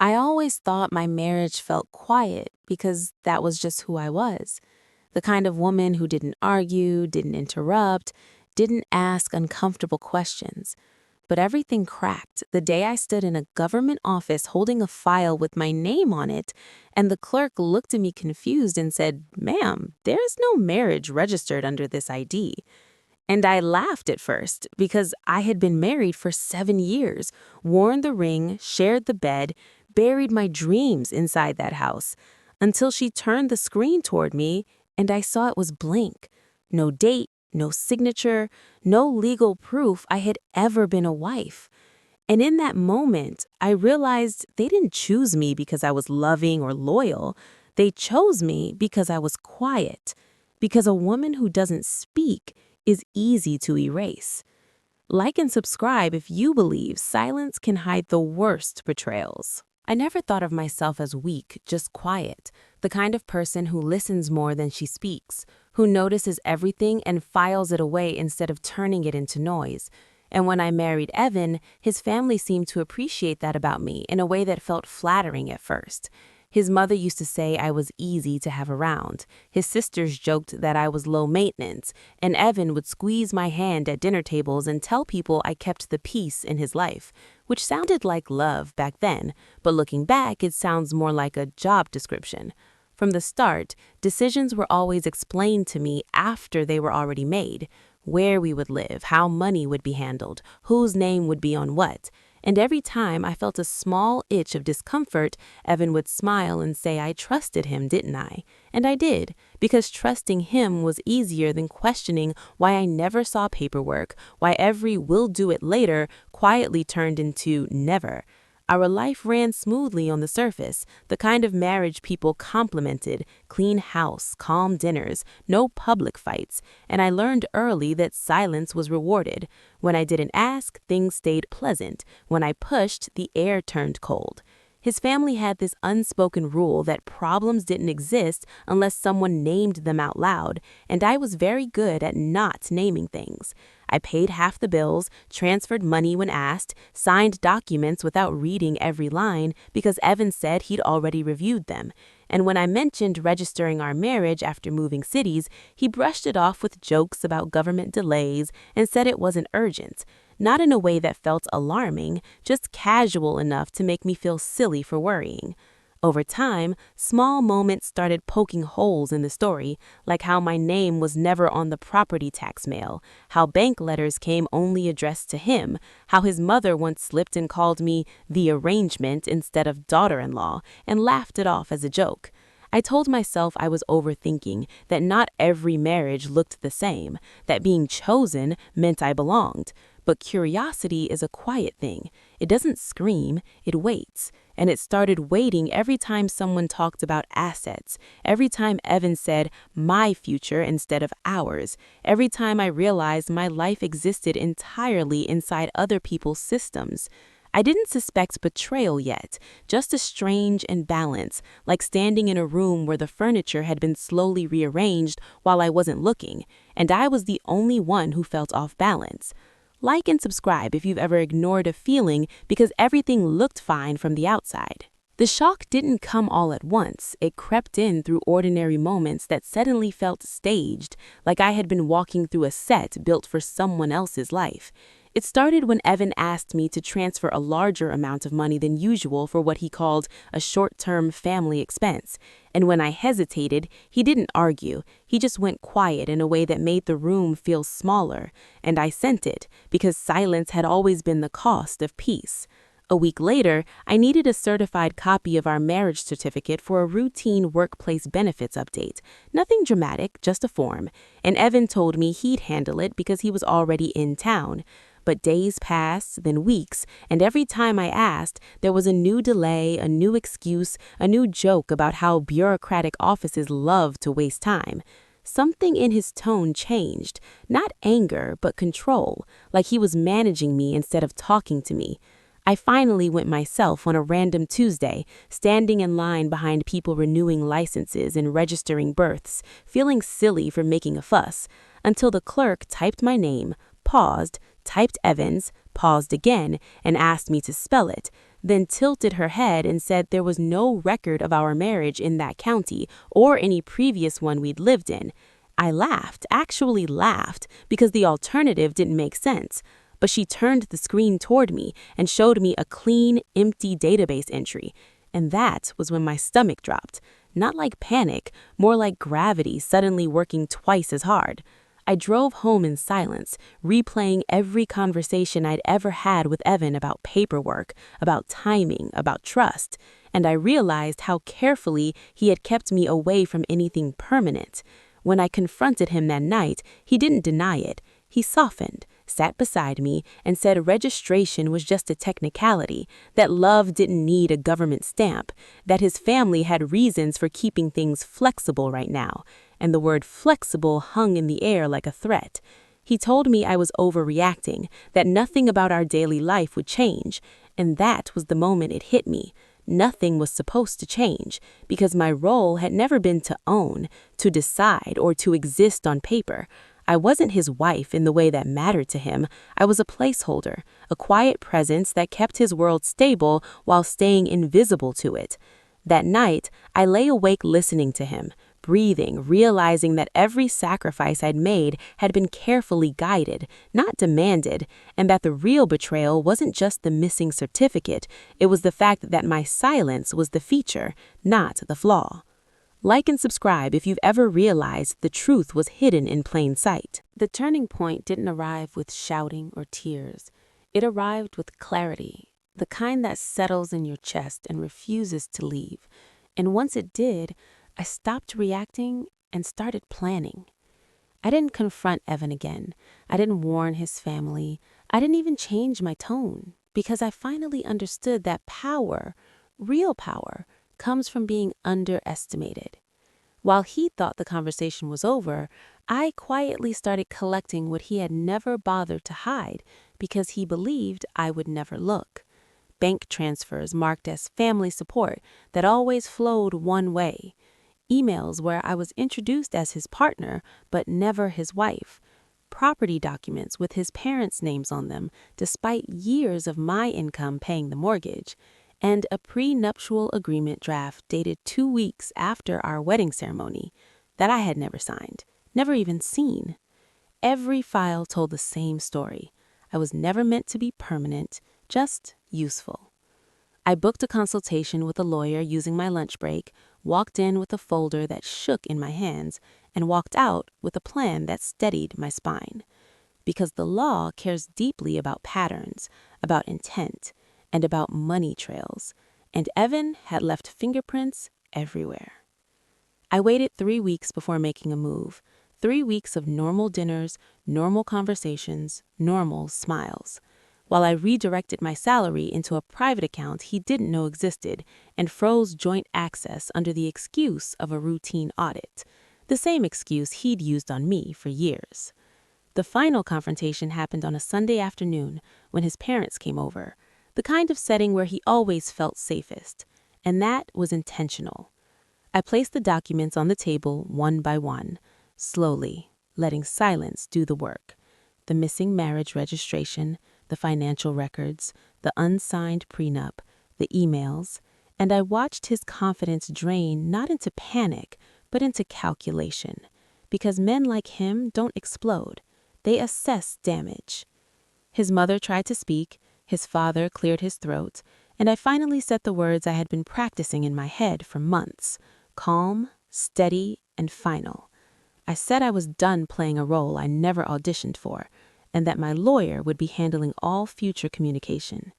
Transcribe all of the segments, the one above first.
I always thought my marriage felt quiet because that was just who I was. The kind of woman who didn't argue, didn't interrupt, didn't ask uncomfortable questions. But everything cracked the day I stood in a government office holding a file with my name on it, and the clerk looked at me confused and said, "Ma'am, there is no marriage registered under this ID." And I laughed at first because I had been married for 7 years, worn the ring, shared the bed, buried my dreams inside that house, until she turned the screen toward me and I saw it was blank. No date, no signature, no legal proof I had ever been a wife. And in that moment, I realized they didn't choose me because I was loving or loyal. They chose me because I was quiet, because a woman who doesn't speak is easy to erase. Like and subscribe if you believe silence can hide the worst betrayals. I never thought of myself as weak, just quiet, the kind of person who listens more than she speaks, who notices everything and files it away instead of turning it into noise. And when I married Evan, his family seemed to appreciate that about me in a way that felt flattering at first. His mother used to say I was easy to have around. His sisters joked that I was low maintenance, and Evan would squeeze my hand at dinner tables and tell people I kept the peace in his life, which sounded like love back then, but looking back, it sounds more like a job description. From the start, decisions were always explained to me after they were already made. Where we would live, how money would be handled, whose name would be on what. And every time I felt a small itch of discomfort, Evan would smile and say I trusted him, didn't I? And I did, because trusting him was easier than questioning why I never saw paperwork, why every "will do it later" quietly turned into never. Our life ran smoothly on the surface, the kind of marriage people complimented: clean house, calm dinners, no public fights, and I learned early that silence was rewarded. When I didn't ask, things stayed pleasant. When I pushed, the air turned cold. His family had this unspoken rule that problems didn't exist unless someone named them out loud, and I was very good at not naming things. I paid half the bills, transferred money when asked, signed documents without reading every line because Evan said he'd already reviewed them. And when I mentioned registering our marriage after moving cities, he brushed it off with jokes about government delays and said it wasn't urgent. Not in a way that felt alarming, just casual enough to make me feel silly for worrying. Over time, small moments started poking holes in the story, like how my name was never on the property tax mail, how bank letters came only addressed to him, how his mother once slipped and called me the arrangement instead of daughter-in-law, and laughed it off as a joke. I told myself I was overthinking, that not every marriage looked the same, that being chosen meant I belonged. But curiosity is a quiet thing. It doesn't scream, it waits. And it started waiting every time someone talked about assets, every time Evan said my future instead of ours, every time I realized my life existed entirely inside other people's systems. I didn't suspect betrayal yet, just a strange imbalance, like standing in a room where the furniture had been slowly rearranged while I wasn't looking, and I was the only one who felt off balance. Like and subscribe if you've ever ignored a feeling because everything looked fine from the outside. The shock didn't come all at once. It crept in through ordinary moments that suddenly felt staged, like I had been walking through a set built for someone else's life. It started when Evan asked me to transfer a larger amount of money than usual for what he called a short-term family expense. And when I hesitated, he didn't argue. He just went quiet in a way that made the room feel smaller. And I sent it, because silence had always been the cost of peace. A week later, I needed a certified copy of our marriage certificate for a routine workplace benefits update. Nothing dramatic, just a form. And Evan told me he'd handle it because he was already in town. But days passed, then weeks, and every time I asked, there was a new delay, a new excuse, a new joke about how bureaucratic offices love to waste time. Something in his tone changed, not anger, but control, like he was managing me instead of talking to me. I finally went myself on a random Tuesday, standing in line behind people renewing licenses and registering births, feeling silly for making a fuss, until the clerk typed my name, paused, typed Evans, paused again, and asked me to spell it, then tilted her head and said there was no record of our marriage in that county or any previous one we'd lived in. I laughed, actually laughed, because the alternative didn't make sense. But she turned the screen toward me and showed me a clean, empty database entry. And that was when my stomach dropped. Not like panic, more like gravity suddenly working twice as hard. I drove home in silence, replaying every conversation I'd ever had with Evan about paperwork, about timing, about trust, and I realized how carefully he had kept me away from anything permanent. When I confronted him that night, he didn't deny it. He softened, sat beside me, and said registration was just a technicality, that love didn't need a government stamp, that his family had reasons for keeping things flexible right now, and the word flexible hung in the air like a threat. He told me I was overreacting, that nothing about our daily life would change, and that was the moment it hit me. Nothing was supposed to change, because my role had never been to own, to decide, or to exist on paper. I wasn't his wife in the way that mattered to him. I was a placeholder, a quiet presence that kept his world stable while staying invisible to it. That night, I lay awake listening to him, breathing, realizing that every sacrifice I'd made had been carefully guided, not demanded, and that the real betrayal wasn't just the missing certificate, it was the fact that my silence was the feature, not the flaw. Like and subscribe if you've ever realized the truth was hidden in plain sight. The turning point didn't arrive with shouting or tears. It arrived with clarity, the kind that settles in your chest and refuses to leave. And once it did, I stopped reacting and started planning. I didn't confront Evan again. I didn't warn his family. I didn't even change my tone, because I finally understood that power, real power, comes from being underestimated. While he thought the conversation was over, I quietly started collecting what he had never bothered to hide because he believed I would never look. Bank transfers marked as family support that always flowed one way. Emails where I was introduced as his partner but never his wife. Property documents with his parents' names on them despite years of my income paying the mortgage. And a prenuptial agreement draft dated 2 weeks after our wedding ceremony that I had never signed, never even seen. Every file told the same story. I was never meant to be permanent, just useful. I booked a consultation with a lawyer using my lunch break, walked in with a folder that shook in my hands, and walked out with a plan that steadied my spine. Because the law cares deeply about patterns, about intent, and about money trails, and Evan had left fingerprints everywhere. I waited 3 weeks before making a move. 3 weeks of normal dinners, normal conversations, normal smiles. While I redirected my salary into a private account he didn't know existed and froze joint access under the excuse of a routine audit, the same excuse he'd used on me for years. The final confrontation happened on a Sunday afternoon when his parents came over, the kind of setting where he always felt safest, and that was intentional. I placed the documents on the table one by one, slowly, letting silence do the work. The missing marriage registration, the financial records, the unsigned prenup, the emails, and I watched his confidence drain not into panic, but into calculation. Because men like him don't explode. They assess damage. His mother tried to speak, his father cleared his throat, and I finally said the words I had been practicing in my head for months, calm, steady, and final. I said I was done playing a role I never auditioned for, and that my lawyer would be handling all future communication.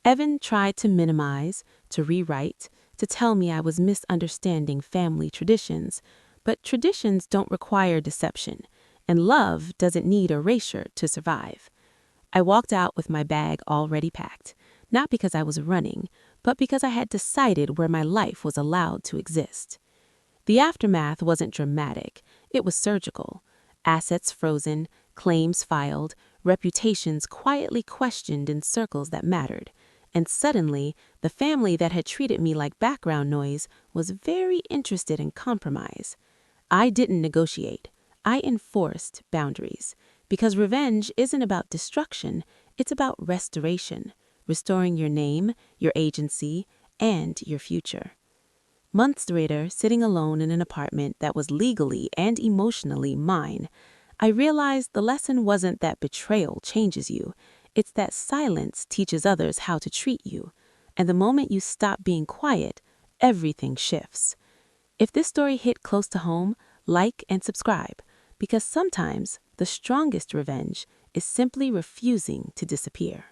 Evan tried to minimize, to rewrite, to tell me I was misunderstanding family traditions, but traditions don't require deception, and love doesn't need erasure to survive. I walked out with my bag already packed, not because I was running, but because I had decided where my life was allowed to exist. The aftermath wasn't dramatic, it was surgical. Assets frozen, claims filed, reputations quietly questioned in circles that mattered. And suddenly, the family that had treated me like background noise was very interested in compromise. I didn't negotiate. I enforced boundaries. Because revenge isn't about destruction, it's about restoration, restoring your name, your agency, and your future. Months later, sitting alone in an apartment that was legally and emotionally mine, I realized the lesson wasn't that betrayal changes you, it's that silence teaches others how to treat you. And the moment you stop being quiet, everything shifts. If this story hit close to home, like and subscribe, because sometimes the strongest revenge is simply refusing to disappear.